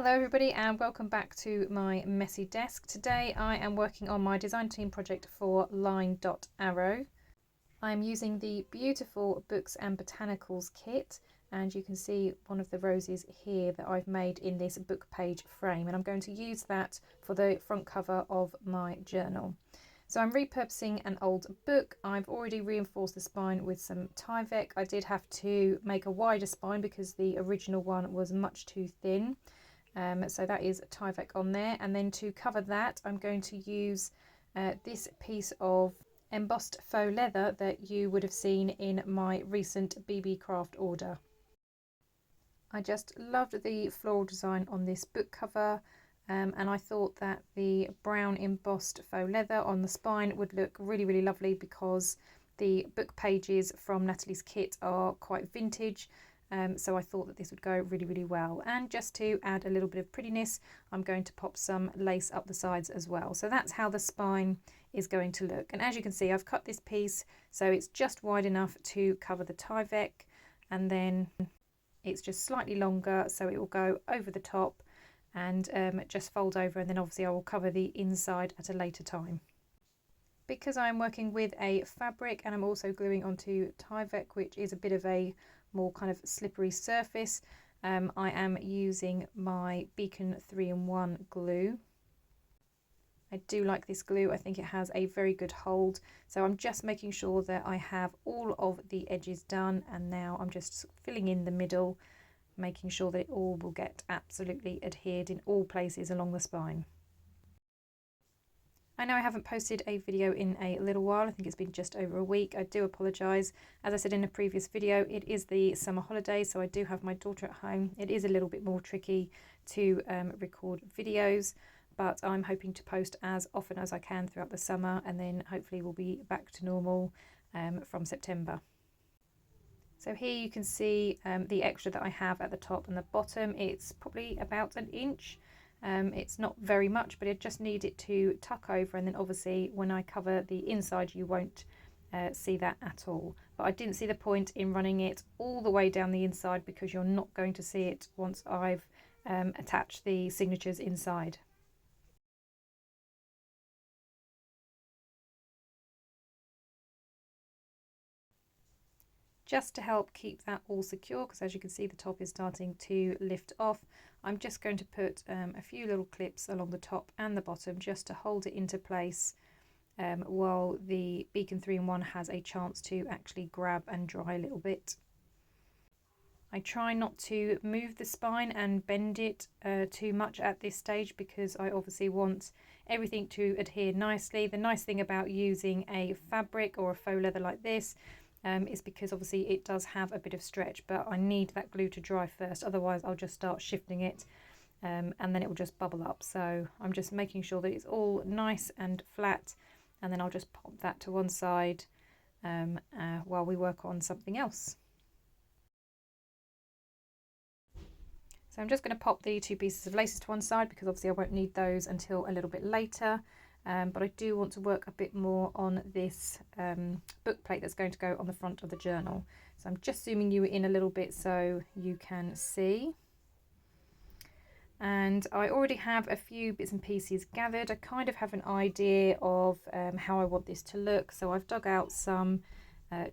Hello everybody and welcome back to my messy desk. Today I am working on my design team project for Line.Arrow. I'm using the beautiful Books and Botanicals kit, and you can see one of the roses here that I've made in this book page frame, and I'm going to use that for the front cover of my journal. So I'm repurposing an old book. I've already reinforced the spine with some Tyvek. I did have to make a wider spine because the original one was much too thin. So that is Tyvek on there, and then to cover that I'm going to use this piece of embossed faux leather that you would have seen in my recent BB Craft order. I just loved the floral design on this book cover, and I thought that the brown embossed faux leather on the spine would look really lovely because the book pages from Nathalie's kit are quite vintage. So I thought that this would go really well. And just to add a little bit of prettiness, I'm going to pop some lace up the sides as well. So that's how the spine is going to look. And as you can see, I've cut this piece so it's just wide enough to cover the Tyvek, and then it's just slightly longer so it will go over the top and just fold over, and then obviously I will cover the inside at a later time. Because I'm working with a fabric and I'm also gluing onto Tyvek, which is a bit of a more kind of slippery surface, I am using my Beacon 3-in-1 glue. I do like this glue. I think it has a very good hold. So I'm just making sure that I have all of the edges done, and now I'm just filling in the middle, making sure that it all will get absolutely adhered in all places along the spine. I know I haven't posted a video in a little while. I think it's been just over a week. I do apologise. As I said in a previous video, it is the summer holidays, so I do have my daughter at home. It is a little bit more tricky to record videos, but I'm hoping to post as often as I can throughout the summer, and then hopefully we'll be back to normal from September. So here you can see the extra that I have at the top and the bottom. It's probably about an inch. It's not very much, but I just need it to tuck over, and then obviously when I cover the inside you won't see that at all. But I didn't see the point in running it all the way down the inside because you're not going to see it once I've attached the signatures inside. Just to help keep that all secure, because as you can see the top is starting to lift off, I'm just going to put a few little clips along the top and the bottom just to hold it into place while the Beacon 3-in-1 has a chance to actually grab and dry a little bit. I try not to move the spine and bend it too much at this stage because I obviously want everything to adhere nicely. The nice thing about using a fabric or a faux leather like this is because obviously it does have a bit of stretch, but I need that glue to dry first, otherwise I'll just start shifting it and then it will just bubble up. So I'm just making sure that it's all nice and flat, and then I'll just pop that to one side while we work on something else. So I'm just going to pop the two pieces of laces to one side because obviously I won't need those until a little bit later. But I do want to work a bit more on this book plate that's going to go on the front of the journal. So I'm just zooming you in a little bit so you can see. And I already have a few bits and pieces gathered. I kind of have an idea of how I want this to look. So I've dug out some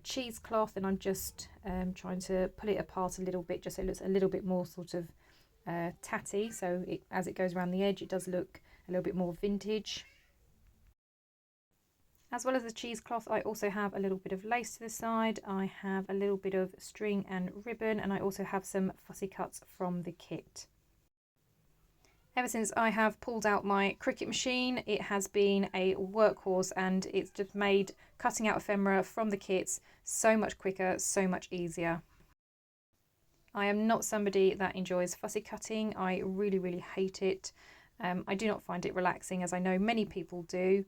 cheesecloth, and I'm just trying to pull it apart a little bit just so it looks a little bit more sort of tatty. So as it goes around the edge, it does look a little bit more vintage. As well as the cheesecloth, I also have a little bit of lace to the side. I have a little bit of string and ribbon, and I also have some fussy cuts from the kit. Ever since I have pulled out my Cricut machine, it has been a workhorse, and it's just made cutting out ephemera from the kits so much quicker, so much easier. I am not somebody that enjoys fussy cutting. I really hate it. I do not find it relaxing, as I know many people do.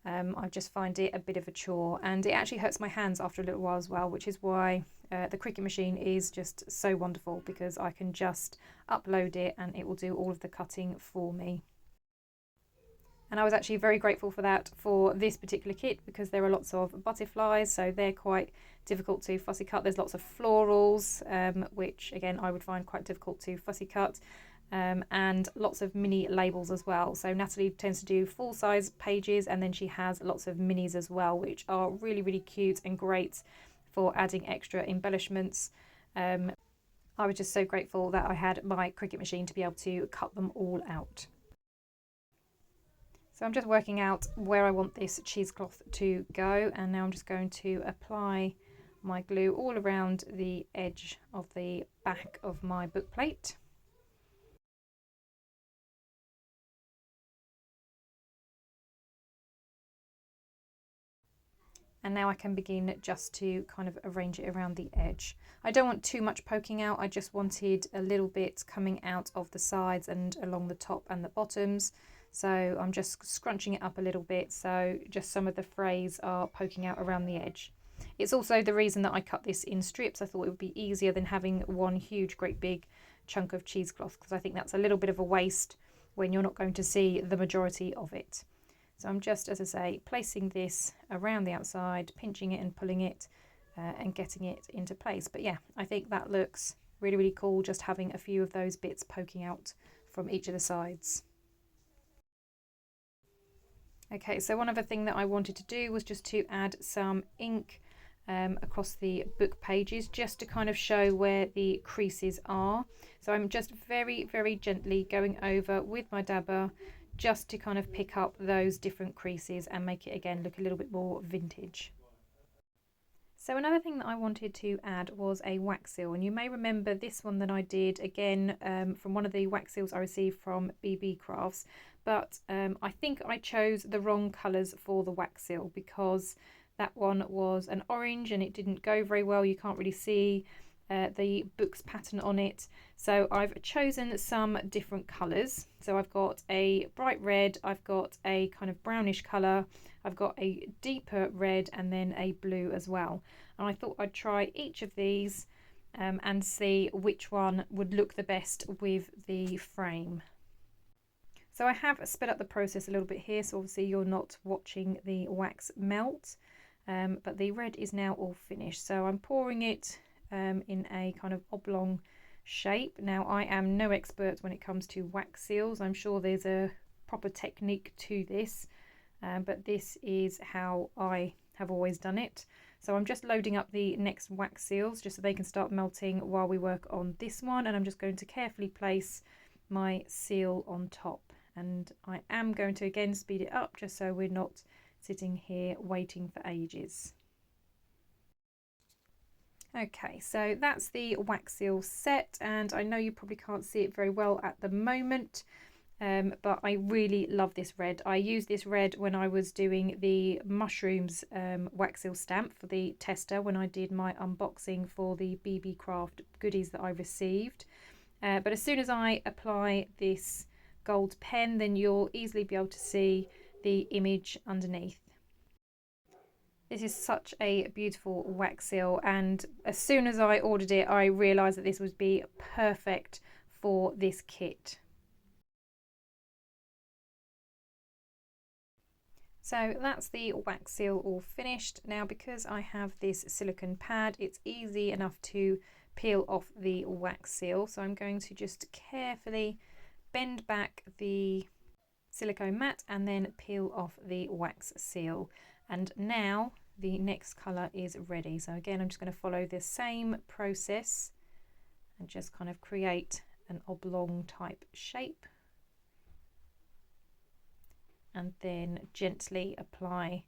I just find it a bit of a chore, and it actually hurts my hands after a little while as well, which is why the Cricut machine is just so wonderful, because I can just upload it and it will do all of the cutting for me. And I was actually very grateful for that for this particular kit, because there are lots of butterflies, so they're quite difficult to fussy cut. There's lots of florals, which again I would find quite difficult to fussy cut. and lots of mini labels as well. So Nathalie tends to do full size pages, and then she has lots of minis as well, which are really, really cute and great for adding extra embellishments. I was just so grateful that I had my Cricut machine to be able to cut them all out. So I'm just working out where I want this cheesecloth to go, and now I'm just going to apply my glue all around the edge of the back of my book plate. And now I can begin just to kind of arrange it around the edge. I don't want too much poking out, I just wanted a little bit coming out of the sides and along the top and the bottoms. So I'm just scrunching it up a little bit, so just some of the frays are poking out around the edge. It's also the reason that I cut this in strips. I thought it would be easier than having one huge great big chunk of cheesecloth, because I think that's a little bit of a waste when you're not going to see the majority of it. So I'm just, as I say, placing this around the outside, pinching it and pulling it and getting it into place. But yeah, I think that looks really, really cool, just having a few of those bits poking out from each of the sides. Okay, so one other thing that I wanted to do was just to add some ink across the book pages, just to kind of show where the creases are. So I'm just very, very gently going over with my dabber, just to kind of pick up those different creases and make it again look a little bit more vintage. So another thing that I wanted to add was a wax seal, and you may remember this one that I did again from one of the wax seals I received from Papercrafts, but I think I chose the wrong colours for the wax seal, because that one was an orange and it didn't go very well. You can't really see the book's pattern on it, so I've chosen some different colours. So I've got a bright red, I've got a kind of brownish colour, I've got a deeper red, and then a blue as well. And I thought I'd try each of these and see which one would look the best with the frame. So I have sped up the process a little bit here, so obviously you're not watching the wax melt, but the red is now all finished. So I'm pouring it in a kind of oblong shape. Now, I am no expert when it comes to wax seals. I'm sure there's a proper technique to this, but this is how I have always done it. So I'm just loading up the next wax seals just so they can start melting while we work on this one, and I'm just going to carefully place my seal on top, and I am going to again speed it up just so we're not sitting here waiting for ages. Okay, so that's the wax seal set, and I know you probably can't see it very well at the moment, but I really love this red. I used this red when I was doing the mushrooms wax seal stamp for the tester when I did my unboxing for the BB Craft goodies that I received. But as soon as I apply this gold pen, then you'll easily be able to see the image underneath. This is such a beautiful wax seal, and as soon as I ordered it, I realised that this would be perfect for this kit. So that's the wax seal all finished. Now, because I have this silicone pad, it's easy enough to peel off the wax seal. So I'm going to just carefully bend back the silicone mat and then peel off the wax seal. And now the next colour is ready. So again, I'm just going to follow the same process and just kind of create an oblong type shape, and then gently apply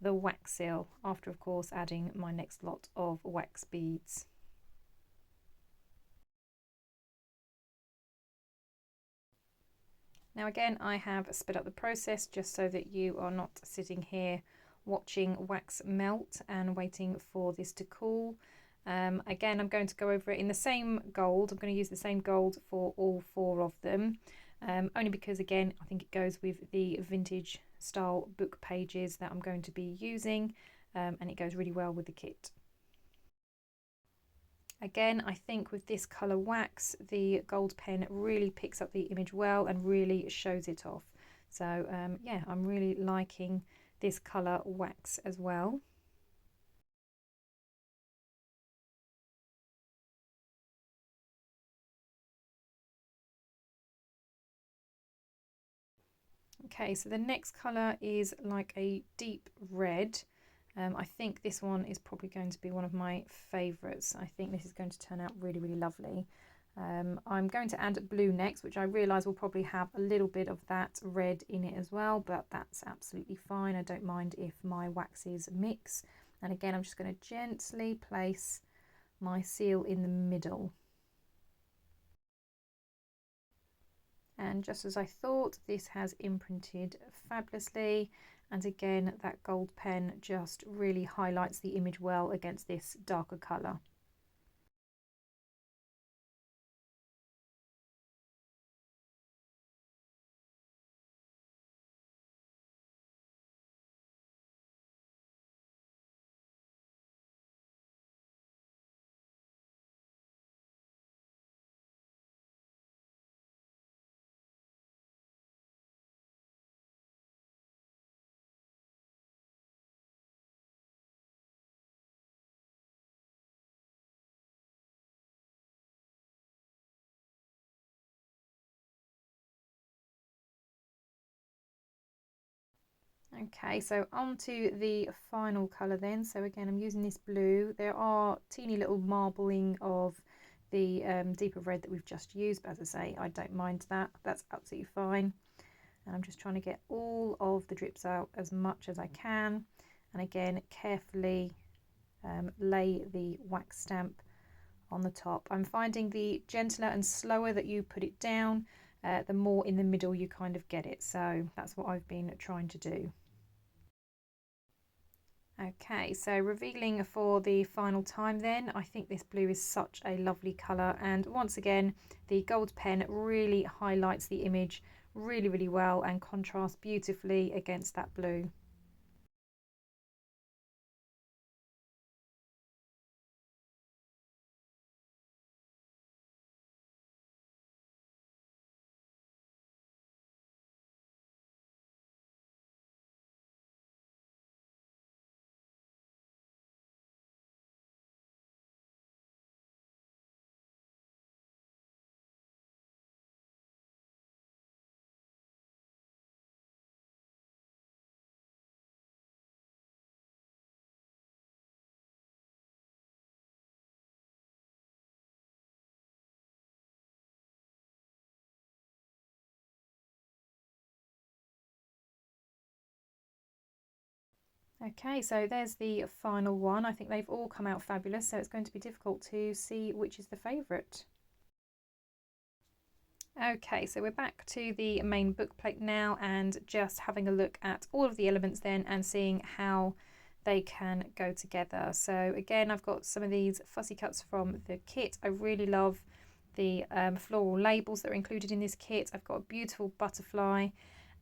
the wax seal after, of course, adding my next lot of wax beads. Now again, I have sped up the process just so that you are not sitting here watching wax melt and waiting for this to cool. Again, I'm going to go over it in the same gold. I'm going to use the same gold for all four of them, only because, again, I think it goes with the vintage style book pages that I'm going to be using, and it goes really well with the kit. Again, I think with this colour wax, the gold pen really picks up the image well and really shows it off. So yeah, I'm really liking this colour wax as well. Okay, so the next colour is like a deep red. I think this one is probably going to be one of my favourites. I think this is going to turn out really, really lovely. I'm going to add blue next, which I realise will probably have a little bit of that red in it as well, but that's absolutely fine. I don't mind if my waxes mix. And again, I'm just going to gently place my seal in the middle. And just as I thought, this has imprinted fabulously. And again, that gold pen just really highlights the image well against this darker colour. Okay, so on to the final colour then. So again, I'm using this blue. There are teeny little marbling of the deeper red that we've just used, but as I say, I don't mind that. That's absolutely fine. And I'm just trying to get all of the drips out as much as I can. And again, carefully lay the wax stamp on the top. I'm finding the gentler and slower that you put it down, the more in the middle you kind of get it. So that's what I've been trying to do. Okay, so revealing for the final time then, I think this blue is such a lovely colour, and once again the gold pen really highlights the image really, really well and contrasts beautifully against that blue. Okay, so there's the final one. I think they've all come out fabulous, so it's going to be difficult to see which is the favourite. Okay, so we're back to the main book plate now and just having a look at all of the elements then and seeing how they can go together. So again, I've got some of these fussy cuts from the kit. I really love the floral labels that are included in this kit. I've got a beautiful butterfly,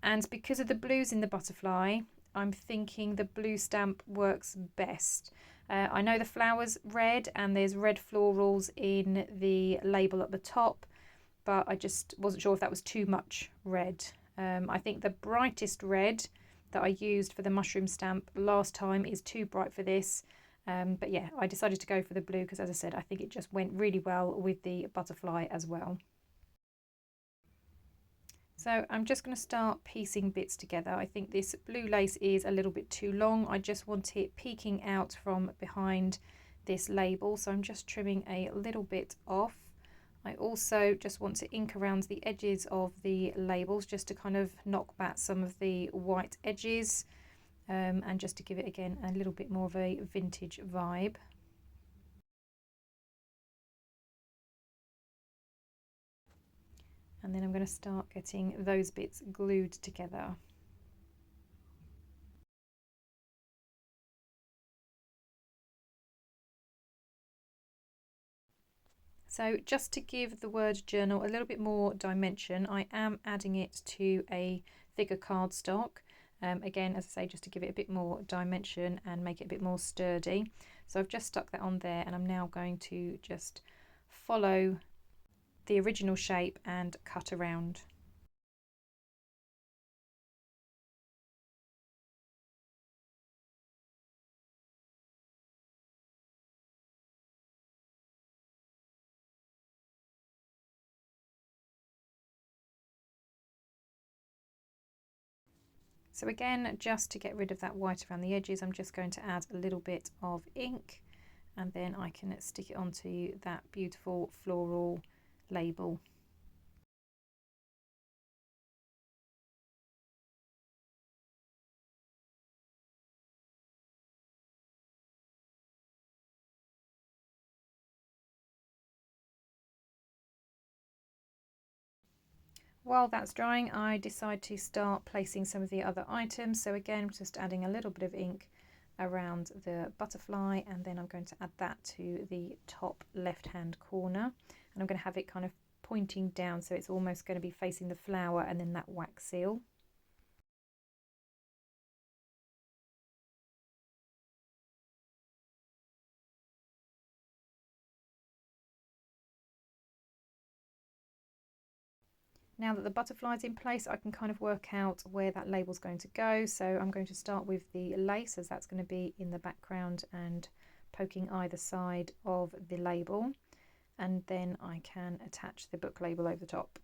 and because of the blues in the butterfly, I'm thinking the blue stamp works best. I know the flower's red and there's red florals in the label at the top, but I just wasn't sure if that was too much red. I think the brightest red that I used for the mushroom stamp last time is too bright for this. But yeah, I decided to go for the blue because, as I said, I think it just went really well with the butterfly as well. So I'm just going to start piecing bits together. I think this blue lace is a little bit too long. I just want it peeking out from behind this label. So I'm just trimming a little bit off. I also just want to ink around the edges of the labels just to kind of knock back some of the white edges and just to give it again a little bit more of a vintage vibe. And then I'm going to start getting those bits glued together. So just to give the word journal a little bit more dimension, I am adding it to a thicker cardstock. Again, as I say, just to give it a bit more dimension and make it a bit more sturdy. So I've just stuck that on there, and I'm now going to just follow the original shape and cut around. So again, just to get rid of that white around the edges, I'm just going to add a little bit of ink, and then I can stick it onto that beautiful floral label. While that's drying, I decide to start placing some of the other items. So again, just adding a little bit of ink around the butterfly, and then I'm going to add that to the top left hand corner, and I'm going to have it kind of pointing down, so it's almost going to be facing the flower and then that wax seal. Now that the butterfly's in place, I can kind of work out where that label's going to go. So I'm going to start with the lace, as that's going to be in the background and poking either side of the label, and then I can attach the book label over the top.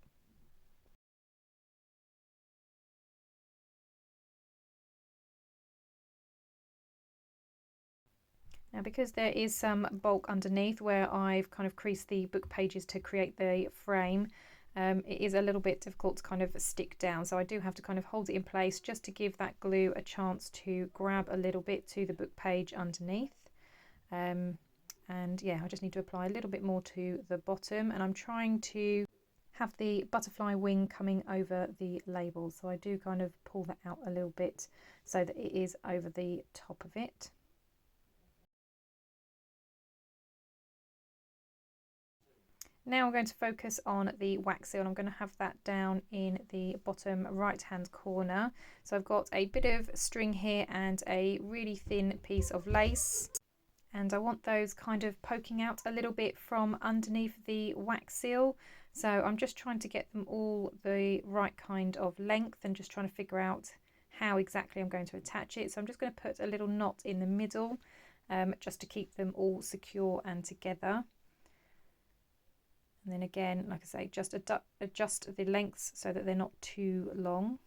Now, because there is some bulk underneath where I've kind of creased the book pages to create the frame, it is a little bit difficult to kind of stick down, so I do have to kind of hold it in place just to give that glue a chance to grab a little bit to the book page underneath. And yeah, I just need to apply a little bit more to the bottom, and I'm trying to have the butterfly wing coming over the label, so I do kind of pull that out a little bit so that it is over the top of it. Now I'm going to focus on the wax seal. I'm going to have that down in the bottom right hand corner. So I've got a bit of string here and a really thin piece of lace, and I want those kind of poking out a little bit from underneath the wax seal. So I'm just trying to get them all the right kind of length and just trying to figure out how exactly I'm going to attach it. So I'm just going to put a little knot in the middle, just to keep them all secure and together. And then again, like I say, just adjust the lengths so that they're not too long.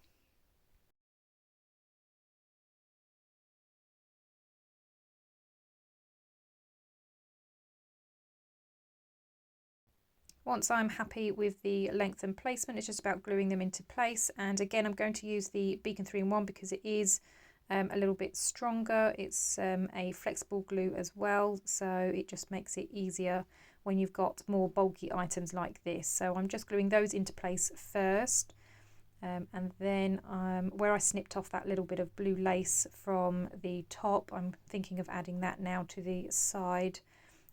Once I'm happy with the length and placement, it's just about gluing them into place. And again, I'm going to use the Beacon 3-in-1 because it is a little bit stronger. It's a flexible glue as well, so it just makes it easier when you've got more bulky items like this. So I'm just gluing those into place first, and then where I snipped off that little bit of blue lace from the top, I'm thinking of adding that now to the side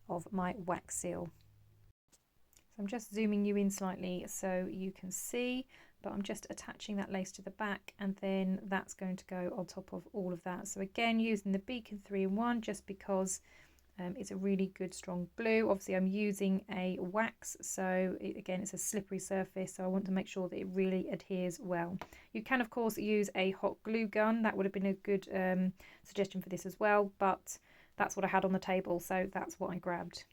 of my wax seal. So I'm just zooming you in slightly so you can see, but I'm just attaching that lace to the back, and then that's going to go on top of all of that. So again, using the Beacon 3-in-1 just because it's a really good strong glue. Obviously I'm using a wax, so again it's a slippery surface, so I want to make sure that it really adheres well. You can of course use a hot glue gun, that would have been a good suggestion for this as well, but that's what I had on the table, so that's what I grabbed.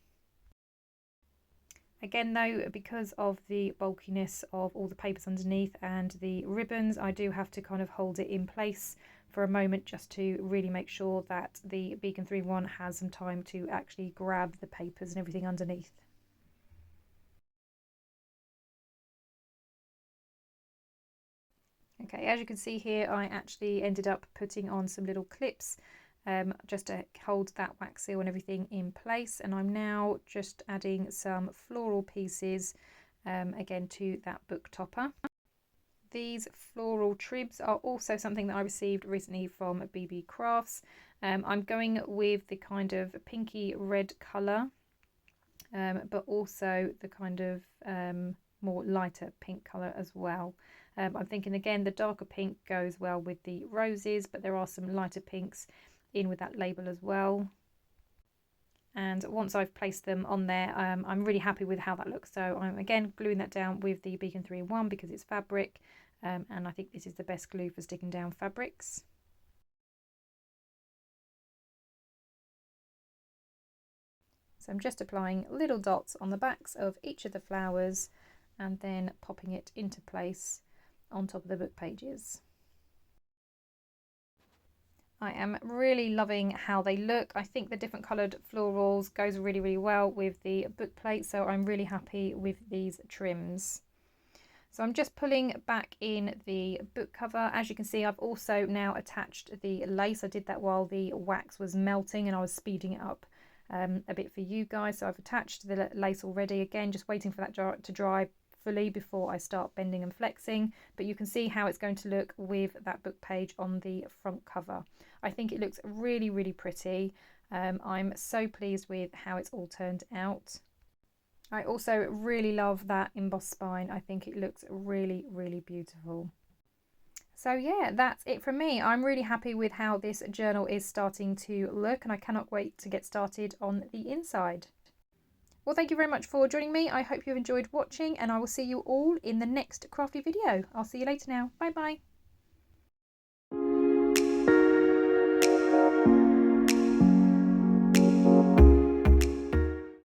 Again though, because of the bulkiness of all the papers underneath and the ribbons, I do have to kind of hold it in place for a moment just to really make sure that the Beacon 3-in-1 has some time to actually grab the papers and everything underneath. Okay, as you can see here, I actually ended up putting on some little clips just to hold that wax seal and everything in place, and I'm now just adding some floral pieces again to that book topper. These floral tribs are also something that I received recently from Papercrafts. I'm going with the kind of pinky red colour, but also the kind of more lighter pink colour as well. I'm thinking again the darker pink goes well with the roses, but there are some lighter pinks in with that label as well. And once I've placed them on there, I'm really happy with how that looks. So I'm again gluing that down with the Beacon 3-in-1 because it's fabric, and I think this is the best glue for sticking down fabrics. So I'm just applying little dots on the backs of each of the flowers and then popping it into place on top of the book pages. I am really loving how they look. I think the different coloured florals goes really, really well with the book plate, so I'm really happy with these trims. So I'm just pulling back in the book cover. As you can see, I've also now attached the lace. I did that while the wax was melting and I was speeding it up a bit for you guys. So I've attached the lace already. Again, just waiting for that to dry fully before I start bending and flexing. But you can see how it's going to look with that book page on the front cover. I think it looks really, really pretty. I'm so pleased with how it's all turned out. I also really love that embossed spine. I think it looks really, really beautiful. So yeah, that's it from me. I'm really happy with how this journal is starting to look, and I cannot wait to get started on the inside. Well, thank you very much for joining me. I hope you've enjoyed watching, and I will see you all in the next crafty video. I'll see you later now. Bye bye.